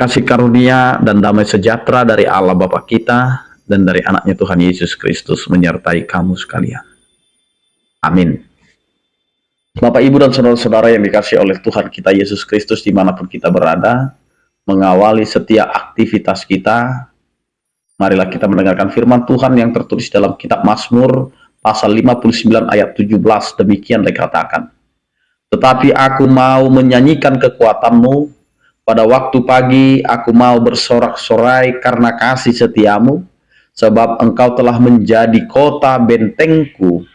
Kasih karunia dan damai sejahtera dari Allah Bapa kita dan dari anaknya Tuhan Yesus Kristus menyertai kamu sekalian. Amin. Bapak, Ibu, dan saudara-saudara yang dikasihi oleh Tuhan kita Yesus Kristus dimanapun kita berada, mengawali setiap aktivitas kita, marilah kita mendengarkan firman Tuhan yang tertulis dalam kitab Mazmur pasal 59 ayat 17. Demikian dikatakan, tetapi aku mau menyanyikan kekuatanmu, pada waktu pagi aku mau bersorak-sorai karena kasih setiamu, sebab engkau telah menjadi kota bentengku,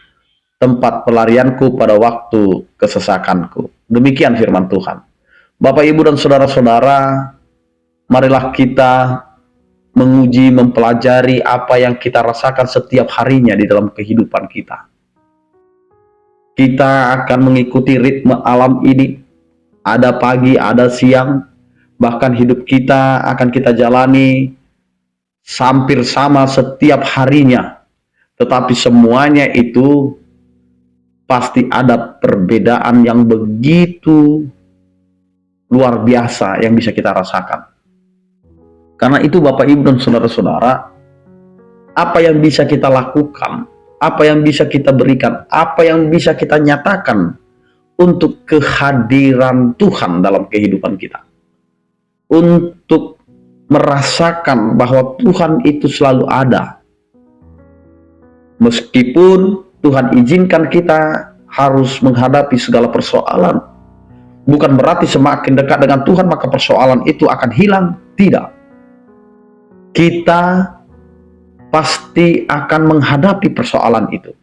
tempat pelarianku pada waktu kesesakanku. Demikian firman Tuhan. Bapak, Ibu, dan saudara-saudara, marilah kita menguji, mempelajari apa yang kita rasakan setiap harinya di dalam kehidupan kita. Kita akan mengikuti ritme alam ini, ada pagi, ada siang, bahkan hidup kita akan kita jalani hampir sama setiap harinya. Tetapi semuanya itu pasti ada perbedaan yang begitu luar biasa yang bisa kita rasakan. Karena itu Bapak, Ibu, dan saudara-saudara, apa yang bisa kita lakukan, apa yang bisa kita berikan, apa yang bisa kita nyatakan untuk kehadiran Tuhan dalam kehidupan kita, untuk merasakan bahwa Tuhan itu selalu ada. Meskipun Tuhan izinkan kita harus menghadapi segala persoalan, bukan berarti semakin dekat dengan Tuhan maka persoalan itu akan hilang. Tidak. Kita pasti akan menghadapi persoalan itu.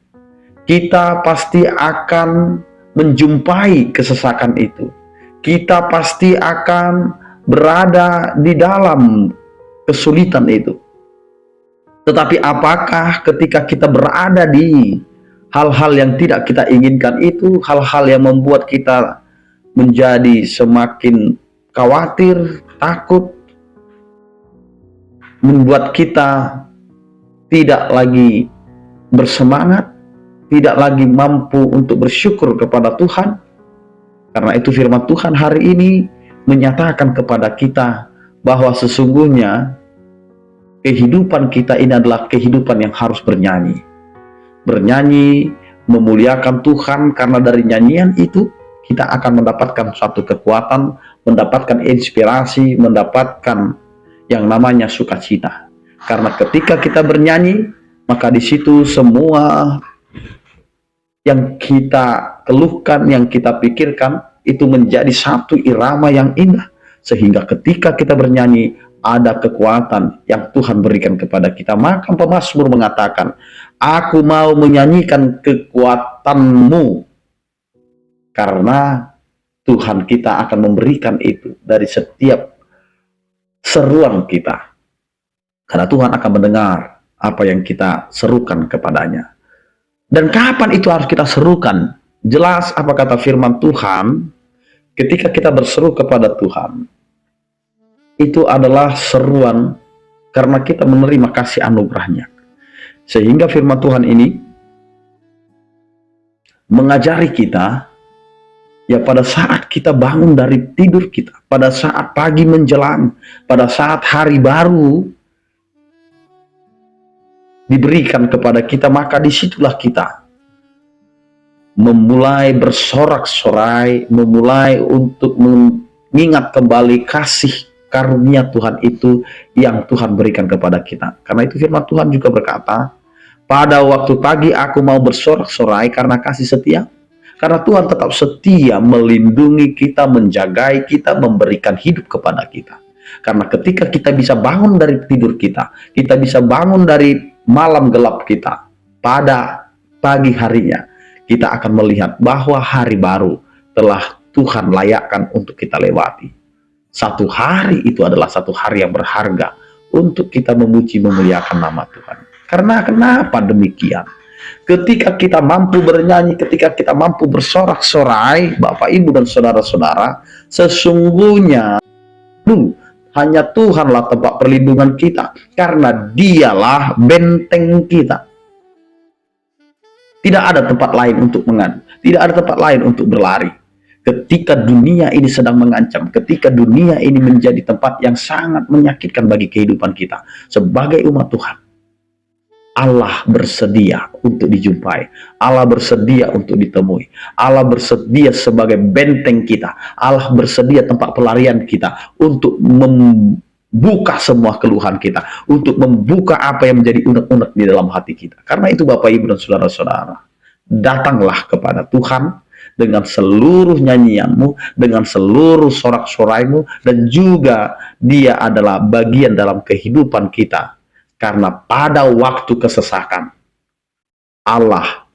Kita pasti akan menjumpai kesesakan itu. Kita pasti akan berada di dalam kesulitan itu. Tetapi apakah ketika kita berada di hal-hal yang tidak kita inginkan itu, hal-hal yang membuat kita menjadi semakin khawatir, takut, membuat kita tidak lagi bersemangat, tidak lagi mampu untuk bersyukur kepada Tuhan? Karena itu firman Tuhan hari ini menyatakan kepada kita bahwa sesungguhnya kehidupan kita ini adalah kehidupan yang harus bernyanyi. Bernyanyi, memuliakan Tuhan, karena dari nyanyian itu kita akan mendapatkan suatu kekuatan, mendapatkan inspirasi, mendapatkan yang namanya sukacita. Karena ketika kita bernyanyi, maka di situ semua yang kita keluhkan, yang kita pikirkan, itu menjadi satu irama yang indah. Sehingga ketika kita bernyanyi, ada kekuatan yang Tuhan berikan kepada kita. Maka pemazmur mengatakan, aku mau menyanyikan kekuatanmu. Karena Tuhan kita akan memberikan itu dari setiap seruan kita. Karena Tuhan akan mendengar apa yang kita serukan kepadanya. Dan kapan itu harus kita serukan? Jelas apa kata firman Tuhan, ketika kita berseru kepada Tuhan, itu adalah seruan karena kita menerima kasih anugerahnya. Sehingga firman Tuhan ini mengajari kita, ya pada saat kita bangun dari tidur kita, pada saat pagi menjelang, pada saat hari baru diberikan kepada kita, maka disitulah kita memulai bersorak-sorai, memulai untuk mengingat kembali kasih karunia Tuhan itu yang Tuhan berikan kepada kita. Karena itu firman Tuhan juga berkata, pada waktu pagi aku mau bersorak-sorai karena kasih setia. Karena Tuhan tetap setia melindungi kita, menjagai kita, memberikan hidup kepada kita. Karena ketika kita bisa bangun dari tidur kita, kita bisa bangun dari malam gelap kita, pada pagi harinya, kita akan melihat bahwa hari baru telah Tuhan layakkan untuk kita lewati. Satu hari itu adalah satu hari yang berharga untuk kita memuji, memuliakan nama Tuhan. Karena kenapa demikian? Ketika kita mampu bernyanyi, ketika kita mampu bersorak-sorai, Bapak, Ibu, dan saudara-saudara, sesungguhnya hanya Tuhanlah tempat perlindungan kita, karena Dialah benteng kita. Tidak ada tempat lain untuk mengadu, tidak ada tempat lain untuk berlari. ketika dunia ini sedang mengancam, ketika dunia ini menjadi tempat yang sangat menyakitkan bagi kehidupan kita sebagai umat Tuhan, Allah bersedia untuk dijumpai, Allah bersedia untuk ditemui, Allah bersedia sebagai benteng kita, Allah bersedia tempat pelarian kita untuk membuka semua keluhan kita, untuk membuka apa yang menjadi unek-unek di dalam hati kita. Karena itu Bapak Ibu dan Saudara-saudara, datanglah kepada Tuhan dengan seluruh nyanyianmu, dengan seluruh sorak-soraimu, dan juga Dia adalah bagian dalam kehidupan kita. Karena pada waktu kesesakan, Allah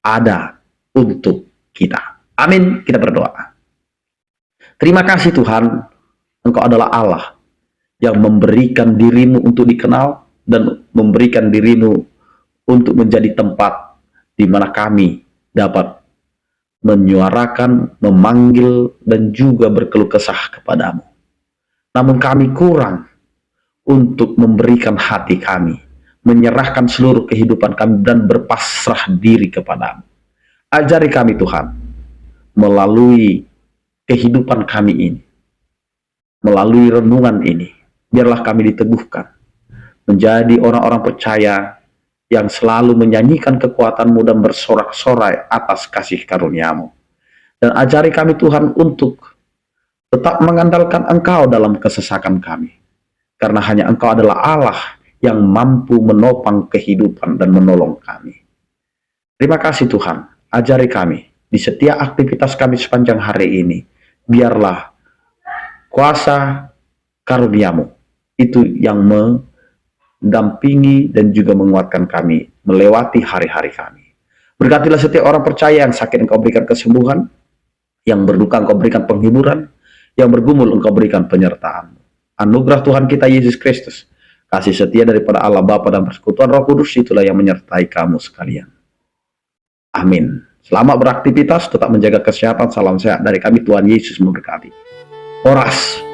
ada untuk kita. Amin. Kita berdoa. Terima kasih Tuhan, Engkau adalah Allah yang memberikan dirimu untuk dikenal dan memberikan dirimu untuk menjadi tempat di mana kami dapat menyuarakan, memanggil, dan juga berkeluh kesah kepadamu. Namun kami kurang untuk memberikan hati kami, menyerahkan seluruh kehidupan kami, dan berpasrah diri kepadamu. Ajari kami Tuhan, melalui kehidupan kami ini, melalui renungan ini, biarlah kami diteguhkan, menjadi orang-orang percaya yang selalu menyanyikan kekuatan-Mu dan bersorak-sorai atas kasih karunia-Mu. Dan ajari kami Tuhan untuk tetap mengandalkan Engkau dalam kesesakan kami. Karena hanya Engkau adalah Allah yang mampu menopang kehidupan dan menolong kami. Terima kasih Tuhan, ajari kami di setiap aktivitas kami sepanjang hari ini. Biarlah kuasa karunia-Mu itu yang mendampingi dan juga menguatkan kami melewati hari-hari kami. Berkatilah setiap orang percaya yang sakit, Engkau berikan kesembuhan, yang berduka Engkau berikan penghiburan, yang bergumul Engkau berikan penyertaan. Anugerah Tuhan kita Yesus Kristus, kasih setia daripada Allah Bapa dan persekutuan Roh Kudus itulah yang menyertai kamu sekalian. Amin. Selamat beraktivitas, tetap menjaga kesehatan. Salam sehat dari kami, Tuhan Yesus memberkati. Horas.